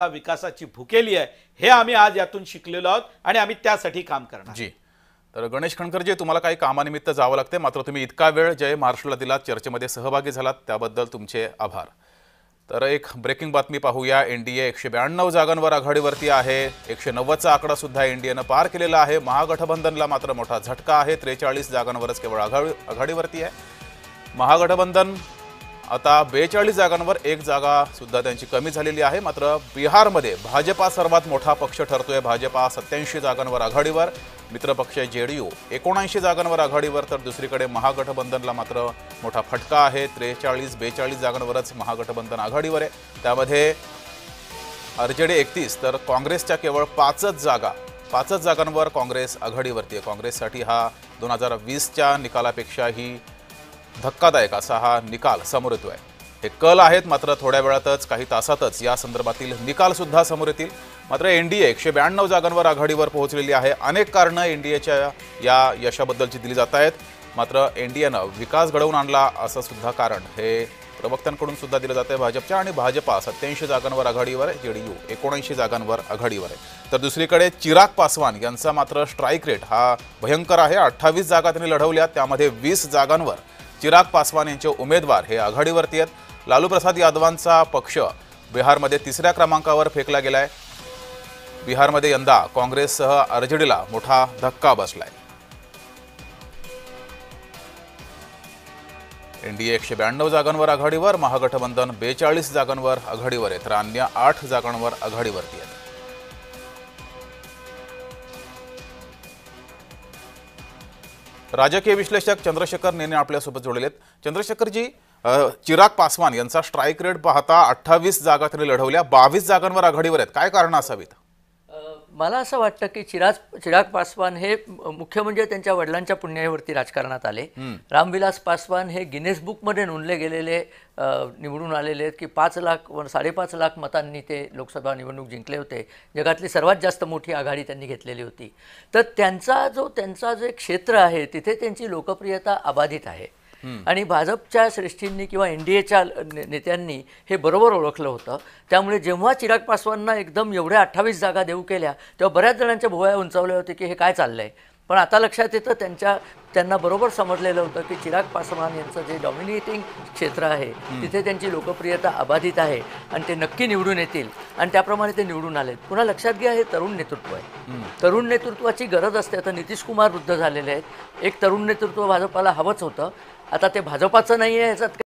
विकासाची भुकेली आहे हे आम्ही आज यातून शिकलेलो आहोत आणि आम्ही त्यासाठी काम करणार। जी, तर गणेश खणकरजी, तुम्हाला काही कामानिमित्त जावं लागते, मात्र तुम्ही इतका वेळ जय महाराष्ट्रला दिलात, चर्चेमध्ये सहभागी झालात, त्याबद्दल तुमचे आभार। तर एक ब्रेकिंग बातमी पाहूया। एनडीए 192 जागांवर आघाडीवरती आहे। 190चा आकडा सुद्धा एनडीएनं पार केलेला आहे। महागठबंधनला मात्र मोठा झटका आहे। 43 जागांवरच केवळ आघाडीवरती आहे। महागठबंधन आता 42 जागांवर एक जागा सुद्धा त्यांची कमी झालेली आहे। मात्र बिहारमध्ये भाजपा सर्वात मोठा पक्ष ठरतोय। भाजपा 87 जागांवर आघाडीवर, मित्रपक्ष जेडीयू 79 जागांवर आघाडीवर, तर दुसरीकडे महागठबंधनला मात्र मोठा फटका आहे। 43-42 जागांवरच महागठबंधन आघाडीवर आहे। त्यामध्ये आरजेडी 31, तर काँग्रेसच्या केवळ 5 जागांवर काँग्रेस आघाडीवरती आहे। काँग्रेससाठी हा 2020च्या निकालापेक्षाही धक्कादायक असा हा निकाल समोर येतोय। हे कल आहेत, मात्र थोड्या वेळातच काही तासातच या संदर्भातील निकाल सुद्धा समोर येतील। मात्र एनडीए 192 जागांवर आघाडीवर पोहोचलेली आहे। अनेक कारणं एनडीएच्या या यशाबद्दलची दिली जात आहेत, मात्र एनडीएनं विकास घडवून आणला असं सुद्धा कारण हे प्रवक्त्यांकडून सुद्धा दिलं जात आहे भाजपच्या। आणि भाजपा 87 जागांवर आघाडीवर आहे, जेडीयू 79 जागांवर आघाडीवर आहे। तर दुसरीकडे चिराग पासवान यांचा मात्र स्ट्राईक रेट हा भयंकर आहे। 28 जागा त्यांनी लढवल्या, त्यामध्ये 20 जागांवर चिराग पासवान यांचे उमेदवार हे आघाडीवरती आहेत। लालू प्रसाद यादवांचा पक्ष बिहारमध्ये 3ऱ्या क्रमांकावर फेकला गेलाय। बिहारमध्ये यंदा काँग्रेससह आरजेडीला मोठा धक्का बसलाय। एनडीए 192 जागांवर आघाडीवर, महागठबंधन 42 जागांवर आघाडीवर आहे, तर अन्य 8 जागांवर आघाडीवरती आहेत। राजकीय विश्लेषक चंद्रशेखर नेने आपल्यासोबत जोडलेले आहेत। चंद्रशेखरजी, चिराग पासवान यांचा स्ट्राईक रेट पाहता 28 जागा त्यांनी लढवल्या, 22 जागांवर आघाडीवर आहेत, काय कारण असावीत? मला असं वाटतं की चिराग पासवान हे मुख्य म्हणजे त्यांच्या वडिलांच्या पुण्यावरती राजकारणात आले। रामविलास पासवान हे गिनेस बुकमध्ये नोंदले गेलेले निवडून आलेले आहेत की 5.5 लाख मतांनी ते लोकसभा निवडणूक जिंकले होते। जगातली सर्वात जास्त मोठी आघाडी त्यांनी घेतलेली होती। तर त्यांचा जे क्षेत्र आहे तिथे त्यांची लोकप्रियता अबाधित आहे आणि भाजपच्या श्रेष्ठींनी किंवा एनडीएच्या नेत्यांनी हे बरोबर ओळखलं होतं। त्यामुळे जेव्हा चिराग पासवानना एकदम एवढ्या 28 जागा देऊ केल्या तेव्हा बऱ्याच जणांच्या भुवया उंचावल्या होते की हे काय चाललंय। पण आता लक्षात येतं त्यांना बरोबर समजलेलं होतं की चिराग पासवान यांचं जे डॉमिनेटिंग क्षेत्र आहे तिथे त्यांची लोकप्रियता अबाधित आहे आणि ते नक्की निवडून येतील आणि त्याप्रमाणे ते निवडून आलेत। पुन्हा लक्षात घ्या, हे तरुण नेतृत्व आहे। तरुण नेतृत्वाची गरज असते। आता नितीश कुमार वृद्ध झालेले आहेत, एक तरुण नेतृत्व भाजपाला हवंच होतं। आता ते भाजपाचं नाही आहे याच्यात